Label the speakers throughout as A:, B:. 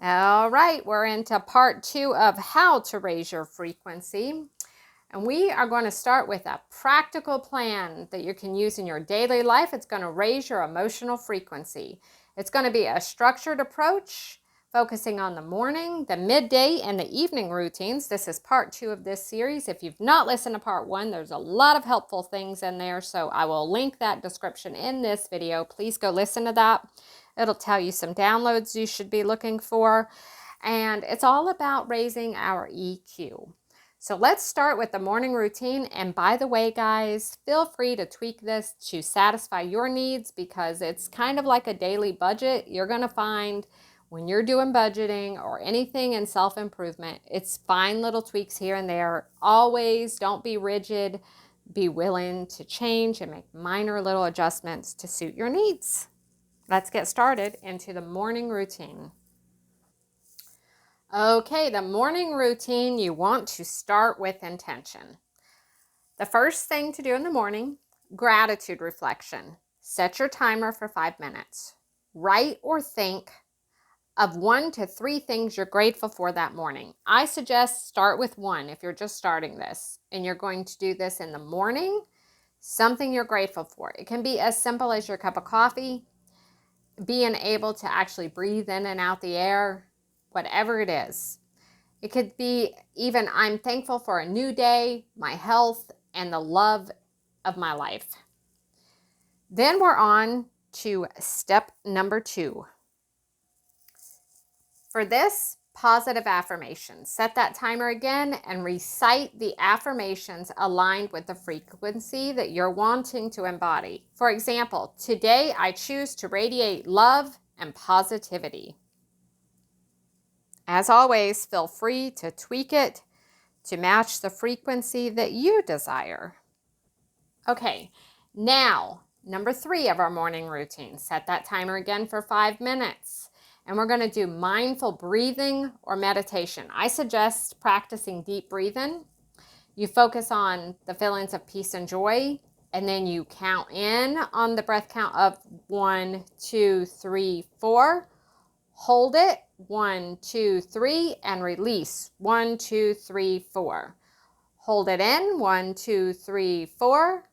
A: All right, we're into part 2 of how to raise your frequency. And we are going to start with a practical plan that you can use in your daily life. It's going to raise your emotional frequency. It's going to be a structured approach, focusing on the morning, the midday, and the evening routines. This is part 2 of this series. If you've not listened to part 1, there's a lot of helpful things in there, so I will link that description in this video. Please go listen to that. It'll tell you some downloads you should be looking for. And it's all about raising our EQ. So let's start with the morning routine. And by the way, guys, feel free to tweak this to satisfy your needs because it's kind of like a daily budget. You're going to find when you're doing budgeting or anything in self-improvement, it's fine little tweaks here and there. Always don't be rigid. Be willing to change and make minor little adjustments to suit your needs. Let's get started into the morning routine. Okay, the morning routine, you want to start with intention. The first thing to do in the morning, gratitude reflection. Set your timer for 5 minutes. Write or think of 1 to 3 things you're grateful for that morning. I suggest start with 1 if you're just starting this and you're going to do this in the morning, something you're grateful for. It can be as simple as your cup of coffee, being able to actually breathe in and out the air, whatever it is. It could be even, I'm thankful for a new day, my health, and the love of my life. Then we're on to step number 2. For this, positive affirmations. Set that timer again and recite the affirmations aligned with the frequency that you're wanting to embody. For example, today I choose to radiate love and positivity. As always, feel free to tweak it to match the frequency that you desire. Okay, now, number 3 of our morning routine. Set that timer again for 5 minutes. And we're going to do mindful breathing or meditation. I suggest practicing deep breathing. You focus on the feelings of peace and joy, and then you count in on the breath count of 1, 2, 3, 4. Hold it, 1, 2, 3, and release, 1, 2, 3, 4. Hold it in, 1, 2, 3, 4.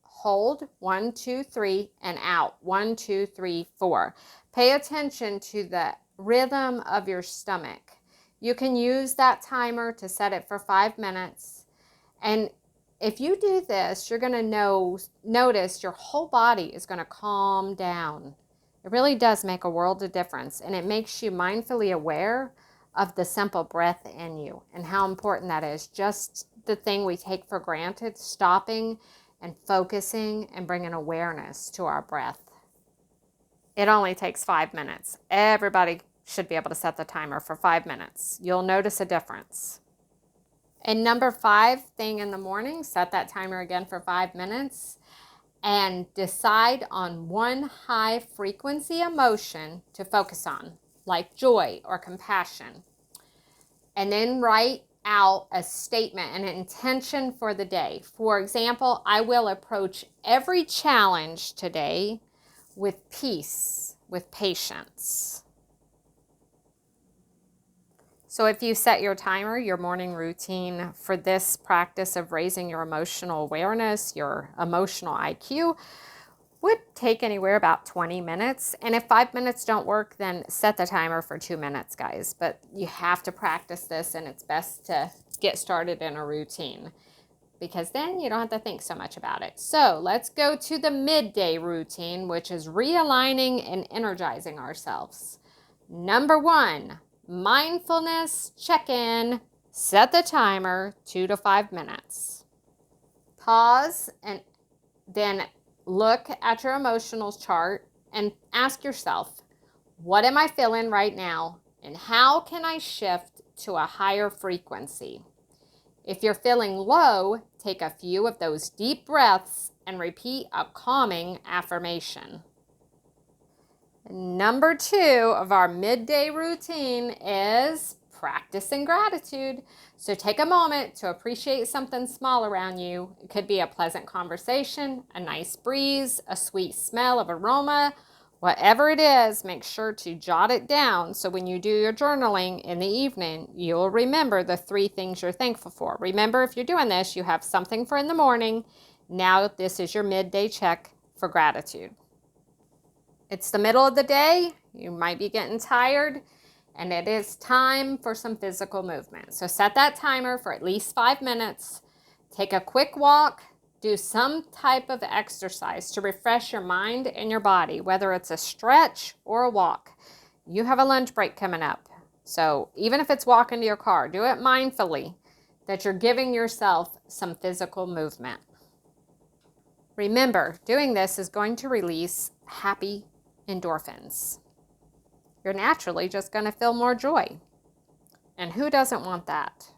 A: Hold, 1, 2, 3, and out, 1, 2, 3, 4. Pay attention to the rhythm of your stomach. You can use that timer to set it for 5 minutes. And if you do this, you're going to notice your whole body is going to calm down. It really does make a world of difference, and it makes you mindfully aware of the simple breath in you and how important that is. Just the thing we take for granted, stopping and focusing and bringing awareness to our breath. It only takes 5 minutes. Everybody should be able to set the timer for 5 minutes. You'll notice a difference. And number 5 thing in the morning, set that timer again for 5 minutes and decide on 1 high frequency emotion to focus on, like joy or compassion. And then write out a statement, an intention for the day. For example, I will approach every challenge today with peace, with patience. So if you set your timer, your morning routine for this practice of raising your emotional awareness, your emotional IQ, would take anywhere about 20 minutes. And if 5 minutes don't work, then set the timer for 2 minutes, guys. But you have to practice this, and it's best to get started in a routine because then you don't have to think so much about it. So let's go to the midday routine, which is realigning and energizing ourselves. Number 1, mindfulness check-in. Set the timer 2 to 5 minutes. Pause and then look at your emotional chart and ask yourself, what am I feeling right now? And how can I shift to a higher frequency? If you're feeling low, take a few of those deep breaths and repeat a calming affirmation. Number 2 of our midday routine is practicing gratitude. So take a moment to appreciate something small around you. It could be a pleasant conversation, a nice breeze, a sweet smell of aroma, Whatever it is, make sure to jot it down so when you do your journaling in the evening, you'll remember the 3 things you're thankful for. Remember, if you're doing this, you have something for in the morning. Now this is your midday check for gratitude. It's the middle of the day. You might be getting tired, and it is time for some physical movement. So set that timer for at least 5 minutes. Take a quick walk. Do some type of exercise to refresh your mind and your body, whether it's a stretch or a walk. You have a lunch break coming up. So even if it's walking to your car, do it mindfully that you're giving yourself some physical movement. Remember, doing this is going to release happy endorphins. You're naturally just going to feel more joy. And who doesn't want that?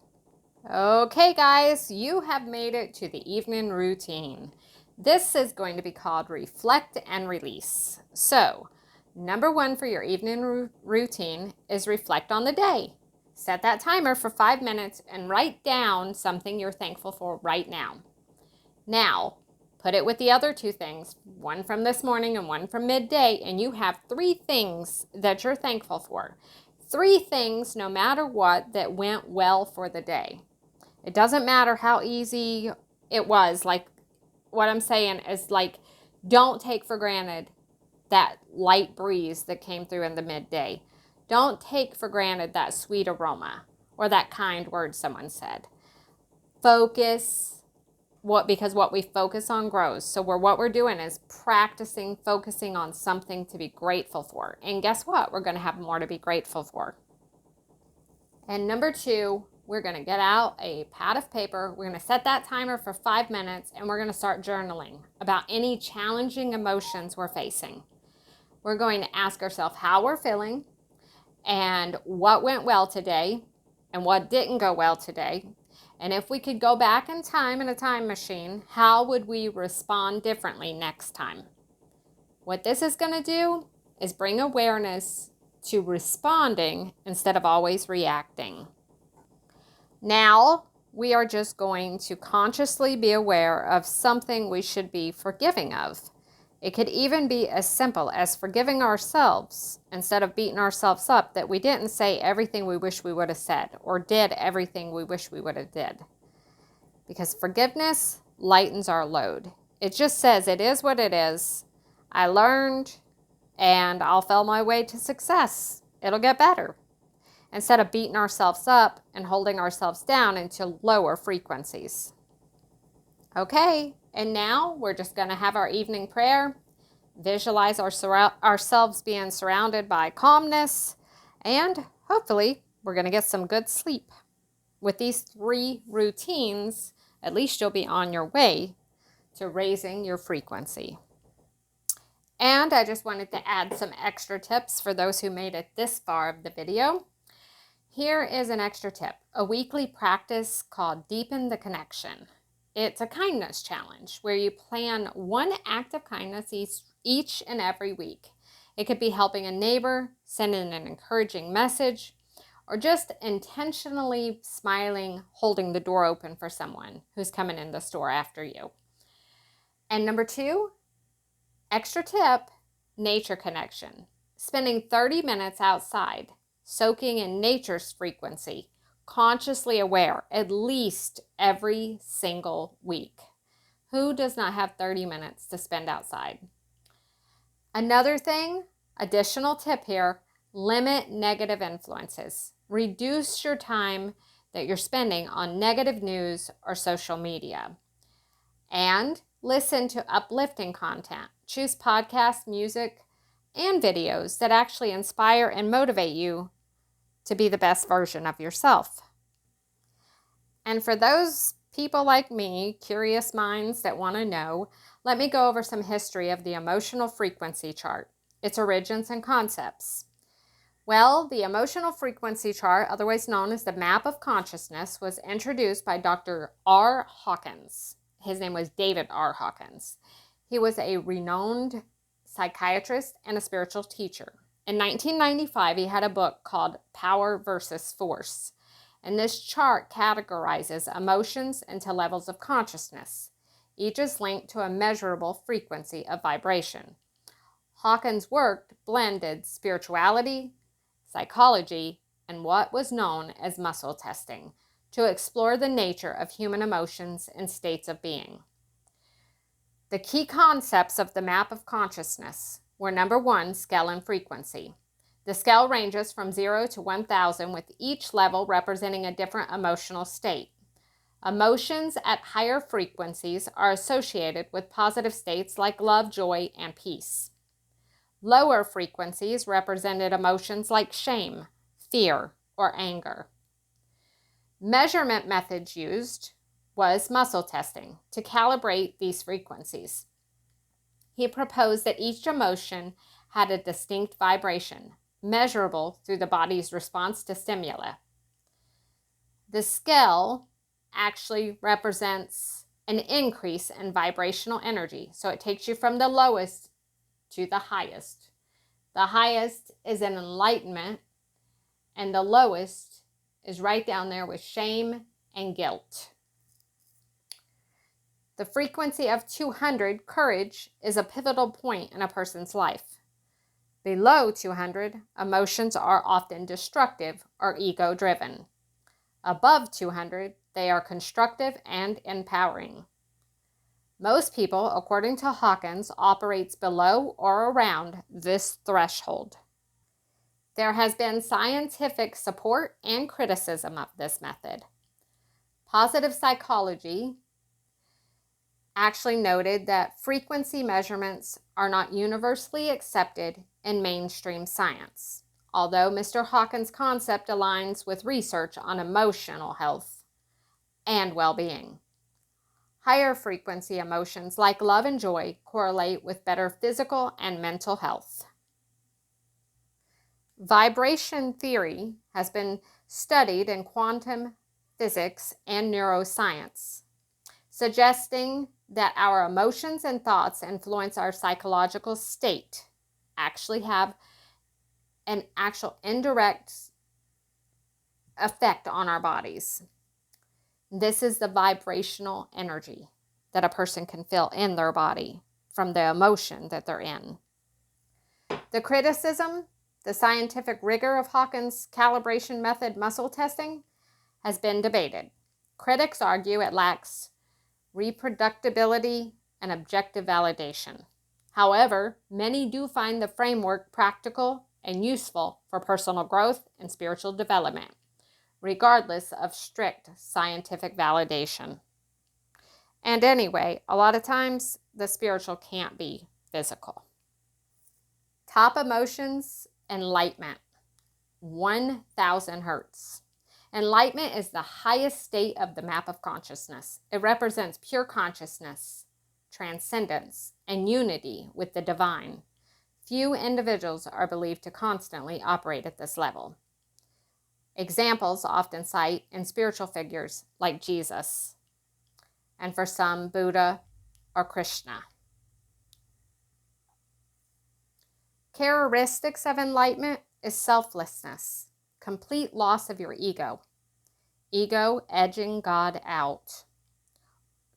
A: Okay, guys, you have made it to the evening routine. This is going to be called Reflect and Release. So, number 1 for your evening routine is reflect on the day. Set that timer for 5 minutes and write down something you're thankful for right now. Now, put it with the other 2 things, one from this morning and one from midday, and you have 3 things that you're thankful for. 3 things, no matter what, that went well for the day. It doesn't matter how easy it was. Like, what I'm saying is, like, don't take for granted that light breeze that came through in the midday. Don't take for granted that sweet aroma or that kind word someone said. Focus, because what we focus on grows. So what we're doing is practicing focusing on something to be grateful for. And guess what? We're going to have more to be grateful for. And number 2, we're going to get out a pad of paper. We're going to set that timer for 5 minutes, and we're going to start journaling about any challenging emotions we're facing. We're going to ask ourselves how we're feeling and what went well today and what didn't go well today. And if we could go back in time in a time machine, how would we respond differently next time? What this is going to do is bring awareness to responding instead of always reacting. Now, we are just going to consciously be aware of something we should be forgiving of. It could even be as simple as forgiving ourselves instead of beating ourselves up that we didn't say everything we wish we would have said or did everything we wish we would have did. Because forgiveness lightens our load. It just says it is what it is. I learned and I'll feel my way to success. It'll get better. Instead of beating ourselves up and holding ourselves down into lower frequencies. Okay, and now we're just going to have our evening prayer, visualize ourselves being surrounded by calmness, and hopefully we're going to get some good sleep. With these 3 routines, at least you'll be on your way to raising your frequency. And I just wanted to add some extra tips for those who made it this far of the video. Here is an extra tip, a weekly practice called Deepen the Connection. It's a kindness challenge where you plan one act of kindness each and every week. It could be helping a neighbor, sending an encouraging message, or just intentionally smiling, holding the door open for someone who's coming in the store after you. And number 2, extra tip, nature connection. Spending 30 minutes outside, soaking in nature's frequency, consciously aware, at least every single week. Who does not have 30 minutes to spend outside? Another thing, additional tip here, limit negative influences. Reduce your time that you're spending on negative news or social media. And listen to uplifting content. Choose podcasts, music, and videos that actually inspire and motivate you to be the best version of yourself. And for those people like me, curious minds that want to know, let me go over some history of the emotional frequency chart, its origins and concepts. Well, the emotional frequency chart, otherwise known as the map of consciousness, was introduced by Dr. R. Hawkins. His name was David R. Hawkins. He was a renowned psychiatrist and a spiritual teacher. In 1995, he had a book called Power versus Force. And this chart categorizes emotions into levels of consciousness. Each is linked to a measurable frequency of vibration. Hawkins' work blended spirituality, psychology, and what was known as muscle testing to explore the nature of human emotions and states of being. The key concepts of the map of consciousness were number 1, scale and frequency. The scale ranges from 0 to 1,000, with each level representing a different emotional state. Emotions at higher frequencies are associated with positive states like love, joy, and peace. Lower frequencies represented emotions like shame, fear, or anger. Measurement methods used was muscle testing to calibrate these frequencies. He proposed that each emotion had a distinct vibration, measurable through the body's response to stimuli. The scale actually represents an increase in vibrational energy, so it takes you from the lowest to the highest. The highest is in enlightenment, and the lowest is right down there with shame and guilt. The frequency of 200, courage, is a pivotal point in a person's life. Below 200, emotions are often destructive or ego-driven. Above 200, they are constructive and empowering. Most people, according to Hawkins, operates below or around this threshold. There has been scientific support and criticism of this method. Positive psychology actually noted that frequency measurements are not universally accepted in mainstream science, although Mr. Hawkins' concept aligns with research on emotional health and well-being. Higher frequency emotions like love and joy correlate with better physical and mental health. Vibration theory has been studied in quantum physics and neuroscience, suggesting that our emotions and thoughts influence our psychological state, actually have an actual indirect effect on our bodies. This is the vibrational energy that a person can feel in their body from the emotion that they're in. The criticism, the scientific rigor of Hawkins' calibration method muscle testing has been debated. Critics argue it lacks reproducibility and objective validation. However, many do find the framework practical and useful for personal growth and spiritual development, regardless of strict scientific validation. And anyway, a lot of times the spiritual can't be physical. Top emotions, enlightenment, 1,000 hertz. Enlightenment is the highest state of the map of consciousness. It represents pure consciousness, transcendence, and unity with the divine. Few individuals are believed to constantly operate at this level. Examples often cite in spiritual figures like Jesus, and for some, Buddha or Krishna. Characteristics of enlightenment is selflessness, complete loss of your ego edging God out,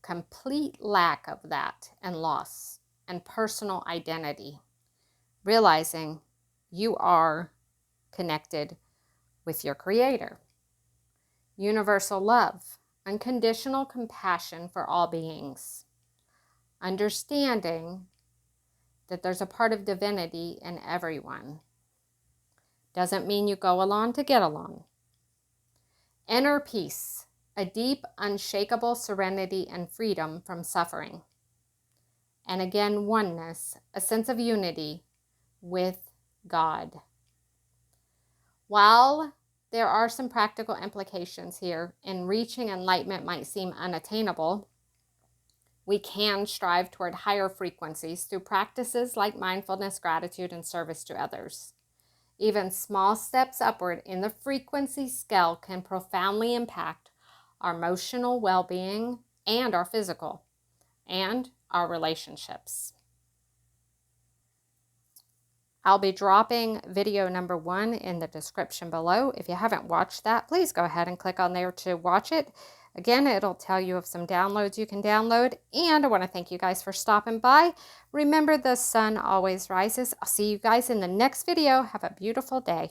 A: complete lack of that and loss, and personal identity, realizing you are connected with your Creator. Universal love, unconditional compassion for all beings, understanding that there's a part of divinity in everyone. Doesn't mean you go along to get along. Inner peace, a deep, unshakable serenity and freedom from suffering. And again, oneness, a sense of unity with God. While there are some practical implications here, and reaching enlightenment might seem unattainable, we can strive toward higher frequencies through practices like mindfulness, gratitude, and service to others. Even small steps upward in the frequency scale can profoundly impact our emotional well-being and our physical and our relationships. I'll be dropping video number 1 in the description below. If you haven't watched that, please go ahead and click on there to watch it. Again, it'll tell you of some downloads you can download. And I want to thank you guys for stopping by. Remember, the sun always rises. I'll see you guys in the next video. Have a beautiful day.